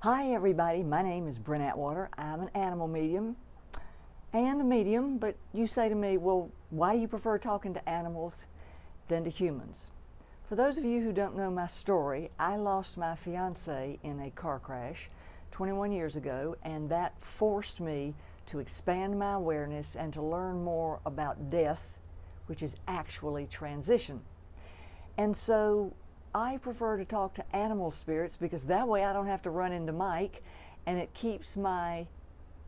Hi everybody, my name is Brent Atwater. I'm an animal medium and a medium, but you say to me, well, why do you prefer talking to animals than to humans? For those of you who don't know my story, I lost my fiance in a car crash 21 years ago, and that forced me to expand my awareness and to learn more about death, which is actually transition. And so I prefer to talk to animal spirits because that way I don't have to run into Mike, and it keeps my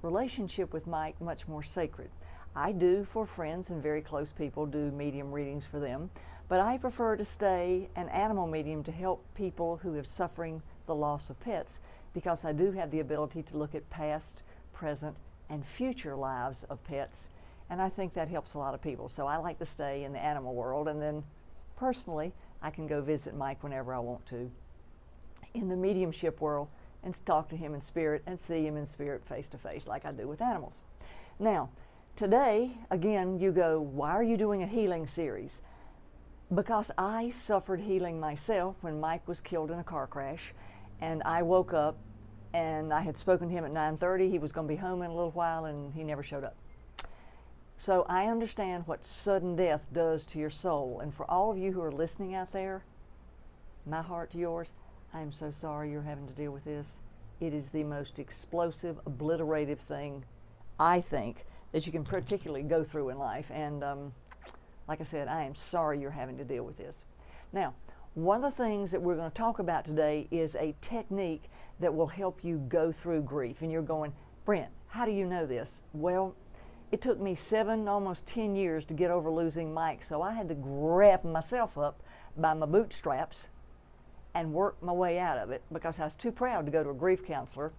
relationship with Mike much more sacred. I do, for friends and very close people, do medium readings for them, but I prefer to stay an animal medium to help people who are suffering the loss of pets, because I do have the ability to look at past, present, and future lives of pets, and I think that helps a lot of people. So I like to stay in the animal world, and then personally I can go visit Mike whenever I want to in the mediumship world and talk to him in spirit and see him in spirit face to face like I do with animals. Now, today, again, you go, why are you doing a healing series? Because I suffered healing myself when Mike was killed in a car crash, and I woke up and I had spoken to him at 9:30. He was going to be home in a little while, and he never showed up. So I understand what sudden death does to your soul. And for all of you who are listening out there, my heart to yours, I am so sorry you're having to deal with this. It is the most explosive, obliterative thing, I think, that you can particularly go through in life. And like I said, I am sorry you're having to deal with this. Now, one of the things that we're going to talk about today is a technique that will help you go through grief. And you're going, Brent, how do you know this? Well, it took me 7, almost 10 years to get over losing Mike, so I had to grab myself up by my bootstraps and work my way out of it because I was too proud to go to a grief counselor.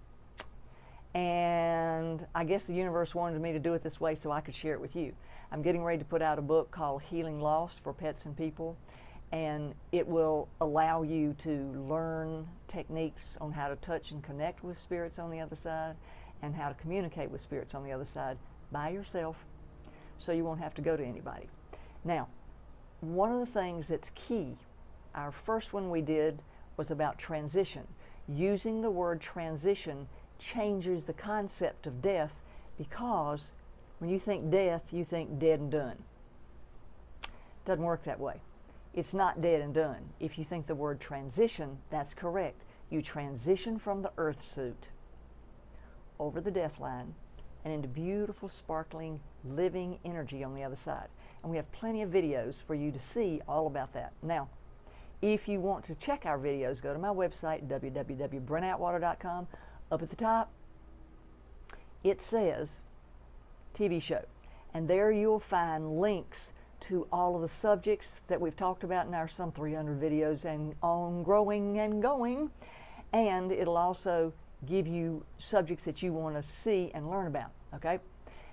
And I guess the universe wanted me to do it this way so I could share it with you. I'm getting ready to put out a book called Healing Loss for Pets and People, and it will allow you to learn techniques on how to touch and connect with spirits on the other side and how to communicate with spirits on the other side by yourself, so you won't have to go to anybody. Now, one of the things that's key, our first one we did was about transition. Using the word transition changes the concept of death, because when you think death, you think dead and done. Doesn't work that way. It's not dead and done. If you think the word transition, that's correct. You transition from the earth suit over the death line and into beautiful, sparkling, living energy on the other side. And we have plenty of videos for you to see all about that. Now, if you want to check our videos, go to my website, www.brentatwater.com. Up at the top, it says TV show. And there you'll find links to all of the subjects that we've talked about in our some 300 videos and on growing and going. And it'll also give you subjects that you want to see and learn about, okay?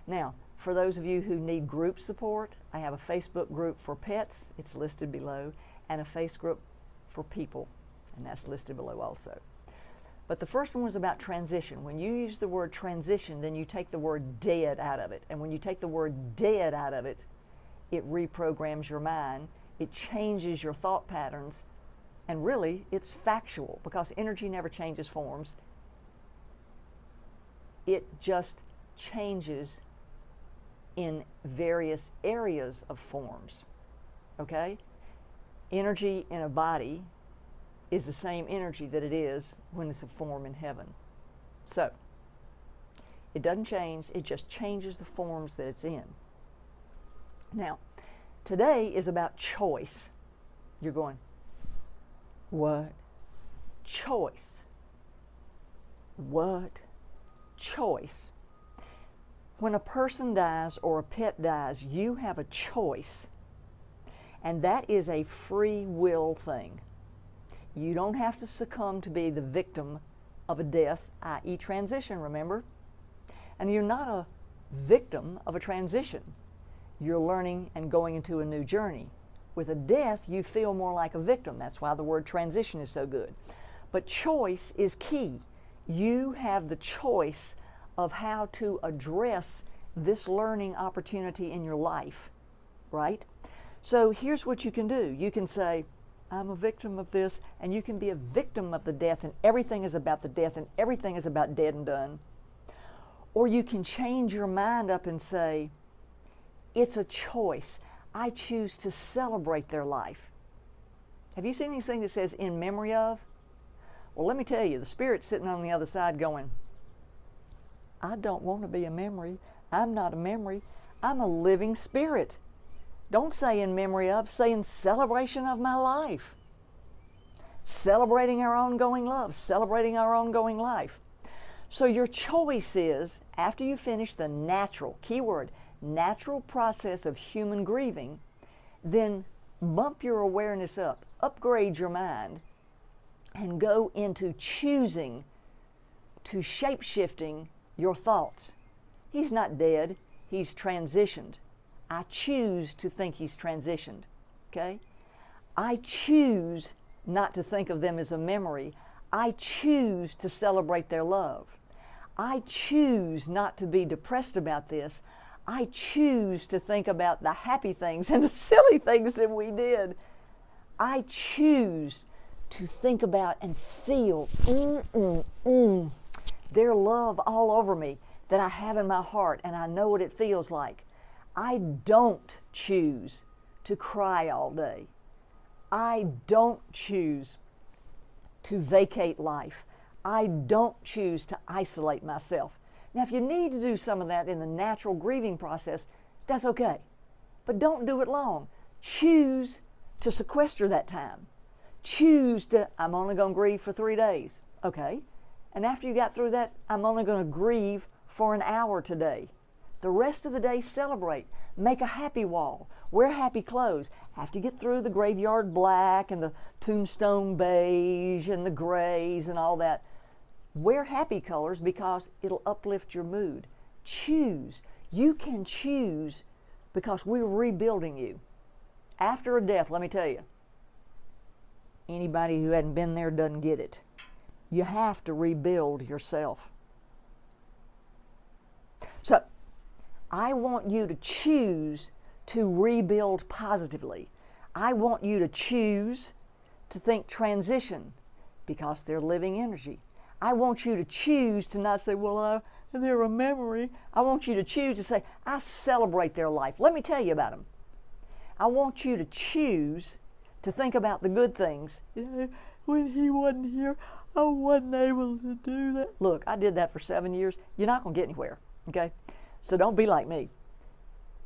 Now, for those of you who need group support, I have a Facebook group for pets, it's listed below, and a Facebook group for people, and that's listed below also. But the first one was about transition. When you use the word transition, then you take the word dead out of it. And when you take the word dead out of it, it reprograms your mind, it changes your thought patterns, and really, it's factual, because energy never changes forms. It just changes in various areas of forms, okay? Energy in a body is the same energy that it is when it's a form in heaven. So, it doesn't change, it just changes the forms that it's in. Now, today is about choice. You're going, what? Choice. What? Choice. When a person dies or a pet dies, you have a choice, and that is a free will thing. You don't have to succumb to be the victim of a death, i.e. transition, remember? And you're not a victim of a transition. You're learning and going into a new journey. With a death, you feel more like a victim. That's why the word transition is so good. But choice is key. You have the choice of how to address this learning opportunity in your life, right? So here's what you can do. You can say, I'm a victim of this, and you can be a victim of the death, and everything is about the death, and everything is about dead and done. Or you can change your mind up and say, it's a choice. I choose to celebrate their life. Have you seen these things that says in memory of? Well, let me tell you, the Spirit's sitting on the other side going, I don't want to be a memory. I'm not a memory. I'm a living spirit. Don't say in memory of, say in celebration of my life. Celebrating our ongoing love, celebrating our ongoing life. So your choice is, after you finish the natural, keyword, natural process of human grieving, then bump your awareness up, upgrade your mind, and go into choosing to shape-shifting your thoughts. He's not dead, he's transitioned. I choose to think he's transitioned, okay? I choose not to think of them as a memory. I choose to celebrate their love. I choose not to be depressed about this. I choose to think about the happy things and the silly things that we did. I choose to think about and feel their love all over me that I have in my heart, and I know what it feels like. I don't choose to cry all day. I don't choose to vacate life. I don't choose to isolate myself. Now, if you need to do some of that in the natural grieving process, that's okay. But don't do it long. Choose to sequester that time. Choose to, I'm only going to grieve for 3 days. Okay. And after you got through that, I'm only going to grieve for an hour today. The rest of the day, celebrate. Make a happy wall. Wear happy clothes. After you get through the graveyard black and the tombstone beige and the grays and all that, wear happy colors because it'll uplift your mood. Choose. You can choose because we're rebuilding you. After a death, let me tell you, anybody who hadn't been there doesn't get it. You have to rebuild yourself. So, I want you to choose to rebuild positively. I want you to choose to think transition because they're living energy. I want you to choose to not say, well, they're a memory. I want you to choose to say, I celebrate their life. Let me tell you about them. I want you to choose to think about the good things. When he wasn't here, I wasn't able to do that. Look, I did that for 7 years. You're not going to get anywhere, okay? So don't be like me.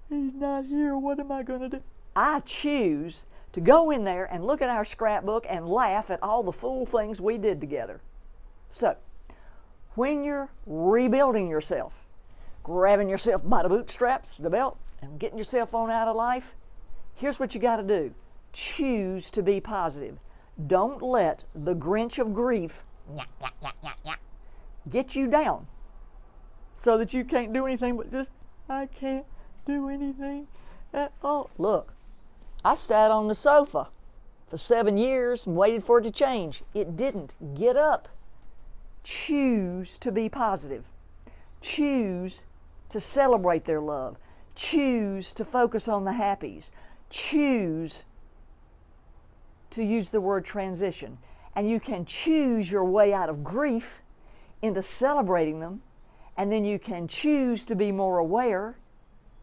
He's not here. What am I going to do? I choose to go in there and look at our scrapbook and laugh at all the fool things we did together. So, when you're rebuilding yourself, grabbing yourself by the bootstraps, the belt, and getting yourself on out of life, here's what you got to do. Choose to be positive. Don't let the Grinch of grief get you down so that you can't do anything but just, I can't do anything at all. Look, I sat on the sofa for 7 years and waited for it to change. It didn't. Get up. Choose to be positive. Choose to celebrate their love. Choose to focus on the happies. Choose to use the word transition. And you can choose your way out of grief into celebrating them, and then you can choose to be more aware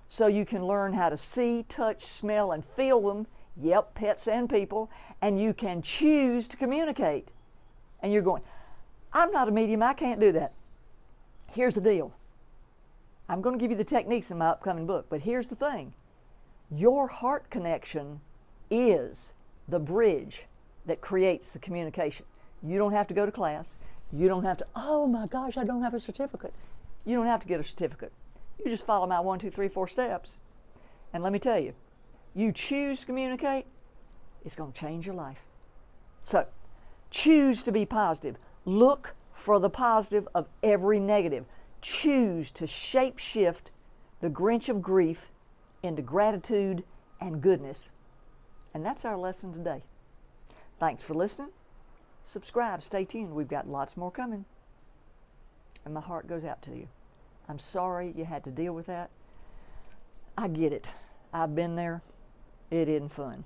so you can learn how to see, touch, smell, and feel them, yep, pets and people, and you can choose to communicate. And you're going, I'm not a medium, I can't do that. Here's the deal. I'm going to give you the techniques in my upcoming book, but here's the thing. Your heart connection is the bridge that creates the communication. You don't have to go to class. You don't have to, oh my gosh, I don't have a certificate. You don't have to get a certificate. You just follow my 1, 2, 3, 4 steps. And let me tell you, you choose to communicate, it's going to change your life. So, choose to be positive. Look for the positive of every negative. Choose to shape shift the Grinch of grief into gratitude and goodness. And that's our lesson today. Thanks for listening. Subscribe, stay tuned. We've got lots more coming. And my heart goes out to you. I'm sorry you had to deal with that. I get it. I've been there. It isn't fun.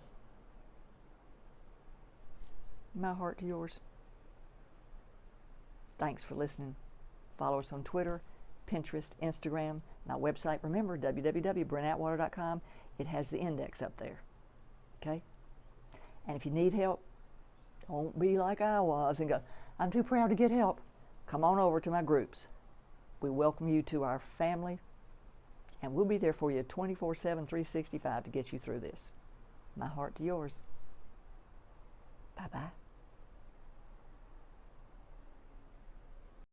My heart to yours. Thanks for listening. Follow us on Twitter, Pinterest, Instagram, my website. Remember, www.brentatwater.com. It has the index up there. Okay? And if you need help, don't be like I was and go, I'm too proud to get help. Come on over to my groups. We welcome you to our family, and we'll be there for you 24/7, 365 to get you through this. My heart to yours. Bye-bye.